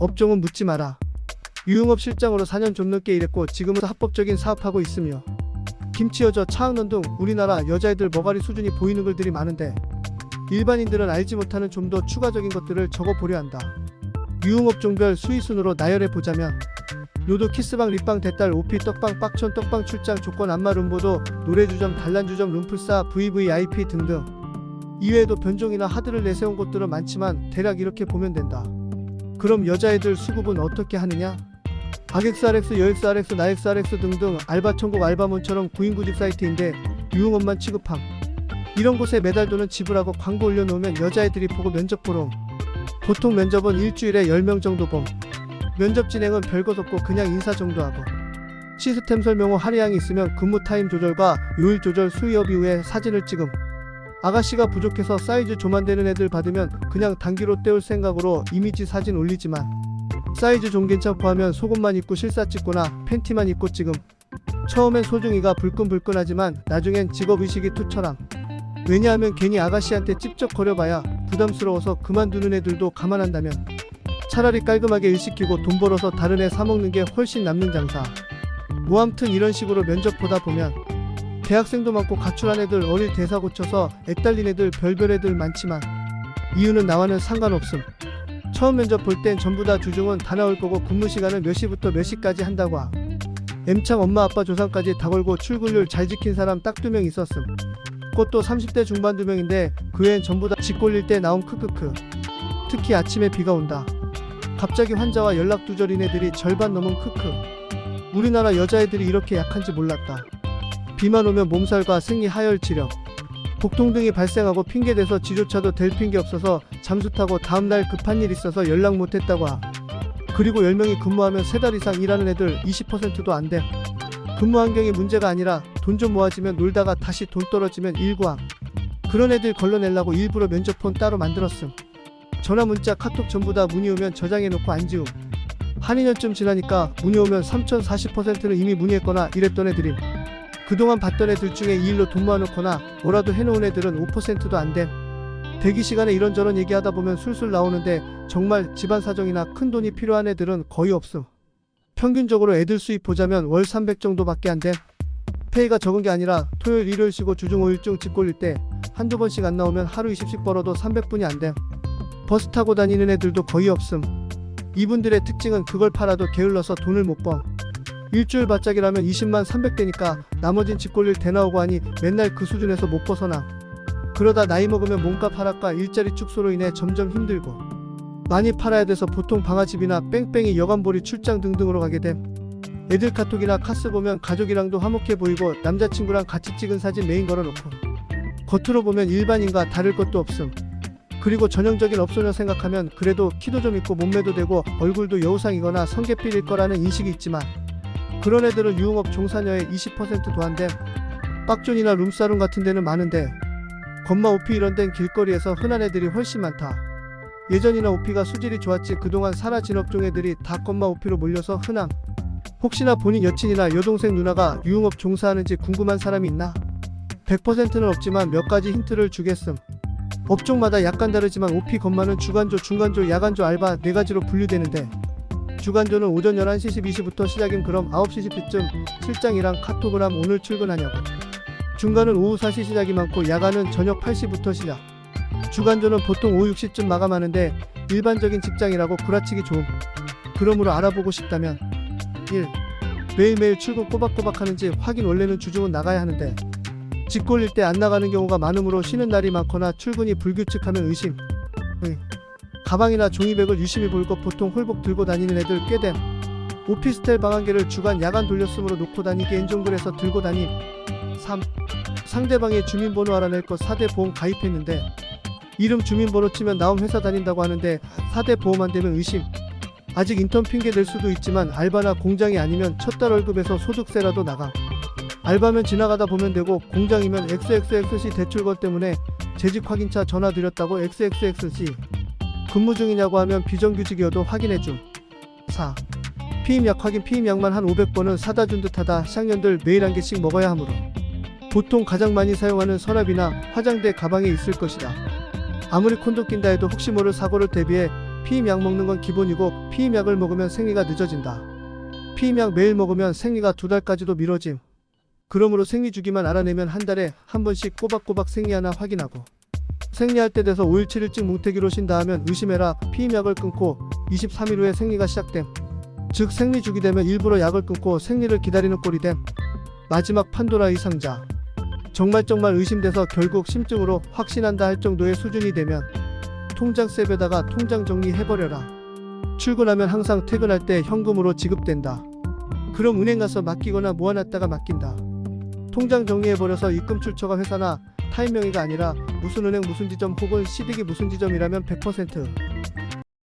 업종은 묻지 마라. 유흥업 실장으로 4년 좀 넘게 일했고 지금은 합법적인 사업하고 있으며 김치 여자, 차학론 등 우리나라 여자애들 머가리 수준이 보이는 글들이 많은데 일반인들은 알지 못하는 좀 더 추가적인 것들을 적어보려 한다. 유흥업종별 수위순으로 나열해보자면 노드, 키스방, 립방, 대딸, 오피, 떡방, 빡촌, 떡방, 출장, 조건, 안마, 룸보도, 노래주점, 단란주점, 룸플사, VVIP 등등. 이외에도 변종이나 하드를 내세운 곳들은 많지만 대략 이렇게 보면 된다. 그럼 여자애들 수급은 어떻게 하느냐? 악엑스RX, 여엑스RX, 나엑스RX 등등 알바천국, 알바몬처럼 구인구직 사이트인데 유흥업만 취급함. 이런 곳에 매달 돈은 지불하고 광고 올려놓으면 여자애들이 보고 면접 보러 옴. 보통 면접은 일주일에 10명 정도 봄. 면접 진행은 별것 없고 그냥 인사 정도 하고 시스템 설명 후 할애양이 있으면 근무 타임 조절과 요일 조절, 수위업 이후에 사진을 찍음. 아가씨가 부족해서 사이즈 조만되는 애들 받으면 그냥 단기로 때울 생각으로 이미지 사진 올리지만 사이즈 좀 괜찮고 하면 속옷만 입고 실사 찍거나 팬티만 입고 찍음. 처음엔 소중이가 불끈불끈하지만 나중엔 직업의식이 투철함. 왜냐하면 괜히 아가씨한테 찝쩍거려봐야 부담스러워서 그만두는 애들도 감안한다면 차라리 깔끔하게 일 시키고 돈 벌어서 다른 애 사먹는 게 훨씬 남는 장사. 뭐 암튼 이런 식으로 면접 보다 보면 대학생도 많고 가출한 애들, 어릴 대사 고쳐서 애딸린 애들, 별별 애들 많지만 이유는 나와는 상관없음. 처음 면접 볼 땐 전부 다 주중은 다 나올 거고 근무 시간은 몇 시부터 몇 시까지 한다고 하. M창 엄마 아빠 조상까지 다 걸고 출근율 잘 지킨 사람 딱 2명 있었음. 그것도 30대 중반 2명인데 그 애는 전부 다 집 꼴릴 때 나옴. 크크크. 특히 아침에 비가 온다. 갑자기 환자와 연락 두절인 애들이 절반 넘은. 크크. 우리나라 여자애들이 이렇게 약한지 몰랐다. 비만 오면 몸살과 생리 하열 지력, 복통 등이 발생하고 핑계대서 지조차도 될 핑계 없어서 잠수 타고 다음날 급한 일 있어서 연락 못했다고 하. 그리고 10명이 근무하면 3달 이상 일하는 애들 20%도 안 돼. 근무 환경이 문제가 아니라 돈 좀 모아지면 놀다가 다시 돈 떨어지면 일구함. 그런 애들 걸러내려고 일부러 면접폰 따로 만들었음. 전화 문자 카톡 전부 다 문의 오면 저장해놓고 안 지움. 한 2년쯤 지나니까 문의 오면 3040%는 이미 문의했거나 이랬던 애들임. 그동안 봤던 애들 중에 이 일로 돈 모아놓거나 뭐라도 해놓은 애들은 5%도 안 됨. 대기 시간에 이런저런 얘기하다 보면 술술 나오는데 정말 집안 사정이나 큰 돈이 필요한 애들은 거의 없음. 평균적으로 애들 수입 보자면 월 300 정도밖에 안 됨. 페이가 적은 게 아니라 토요일 일요일 쉬고 주중 5일중 집 꼴릴 때 한두 번씩 안 나오면 하루 20씩 벌어도 300분이 안 됨. 버스 타고 다니는 애들도 거의 없음. 이분들의 특징은 그걸 팔아도 게을러서 돈을 못 번. 일주일 바짝이라면 20만 300대니까 나머진 집 꼴릴 대 나오고 하니 맨날 그 수준에서 못 벗어나. 그러다 나이 먹으면 몸값 하락과 일자리 축소로 인해 점점 힘들고 많이 팔아야 돼서 보통 방아집이나 뺑뺑이 여관보리 출장 등등으로 가게 됨. 애들 카톡이나 카스 보면 가족이랑도 화목해 보이고 남자친구랑 같이 찍은 사진 메인 걸어놓고 겉으로 보면 일반인과 다를 것도 없음. 그리고 전형적인 업소녀 생각하면 그래도 키도 좀 있고 몸매도 되고 얼굴도 여우상이거나 성계필일 거라는 인식이 있지만 그런 애들은 유흥업 종사녀의 20%도 안 됨. 빡존이나 룸사롱 같은 데는 많은데 건마 오피 이런 데는 길거리에서 흔한 애들이 훨씬 많다. 예전이나 오피가 수질이 좋았지 그동안 사라진 업종 애들이 다 건마 오피로 몰려서 흔함. 혹시나 본인 여친이나 여동생 누나가 유흥업 종사하는지 궁금한 사람이 있나? 100%는 없지만 몇 가지 힌트를 주겠음. 업종마다 약간 다르지만 오피 건마는 주간조, 중간조, 야간조, 알바 4가지로 분류되는데 주간조는 오전 11시 12시부터 시작임. 그럼 9시 10분쯤 실장이랑 카톡을 함. 오늘 출근하냐고. 중간은 오후 4시 시작이 많고 야간은 저녁 8시부터 시작. 주간조는 보통 오후 6시쯤 마감하는데 일반적인 직장이라고 구라치기 좋음. 그러므로 알아보고 싶다면 1. 매일매일 출근 꼬박꼬박 하는지 확인. 원래는 주중은 나가야 하는데 집 꼴릴 때 안 나가는 경우가 많으므로 쉬는 날이 많거나 출근이 불규칙하면 의심. 2. 가방이나 종이백을 유심히 볼 것. 보통 홀복 들고 다니는 애들 꽤 됨. 오피스텔 방 한 개를 주간 야간 돌려쓰므로 놓고 다니기 엔종글에서 들고 다님. 3. 상대방의 주민번호 알아낼 것. 4대 보험 가입했는데 이름 주민번호 치면 나옴. 회사 다닌다고 하는데 4대 보험 안 되면 의심. 아직 인턴 핑계 될 수도 있지만 알바나 공장이 아니면 첫 달 월급에서 소득세라도 나감. 알바면 지나가다 보면 되고 공장이면 XXXC 대출권 때문에 재직 확인차 전화 드렸다고 XXXC. 근무 중이냐고 하면 비정규직이어도 확인해줌. 4. 피임약 확인. 피임약만 한 500번은 사다 준 듯하다. 쌍년들 매일 한 개씩 먹어야 하므로 보통 가장 많이 사용하는 서랍이나 화장대 가방에 있을 것이다. 아무리 콘돔 낀다 해도 혹시 모를 사고를 대비해 피임약 먹는 건 기본이고 피임약을 먹으면 생리가 늦어진다. 피임약 매일 먹으면 생리가 2달까지도 미뤄짐. 그러므로 생리주기만 알아내면 한 달에 한 번씩 꼬박꼬박 생리하나 확인하고 생리할 때 돼서 5일 7일쯤 뭉태기로 쉰다 하면 의심해라. 피임약을 끊고 23일 후에 생리가 시작됨. 즉 생리주기 되면 일부러 약을 끊고 생리를 기다리는 꼴이 됨. 마지막 판도라의 상자. 정말 의심돼서 결국 심증으로 확신한다 할 정도의 수준이 되면 통장셉에다가 통장 정리해버려라. 출근하면 항상 퇴근할 때 현금으로 지급된다. 그럼 은행 가서 맡기거나 모아놨다가 맡긴다. 통장 정리해버려서 입금 출처가 회사나 타인 명의가 아니라 무슨 은행 무슨 지점 혹은 시드기 무슨 지점이라면 100%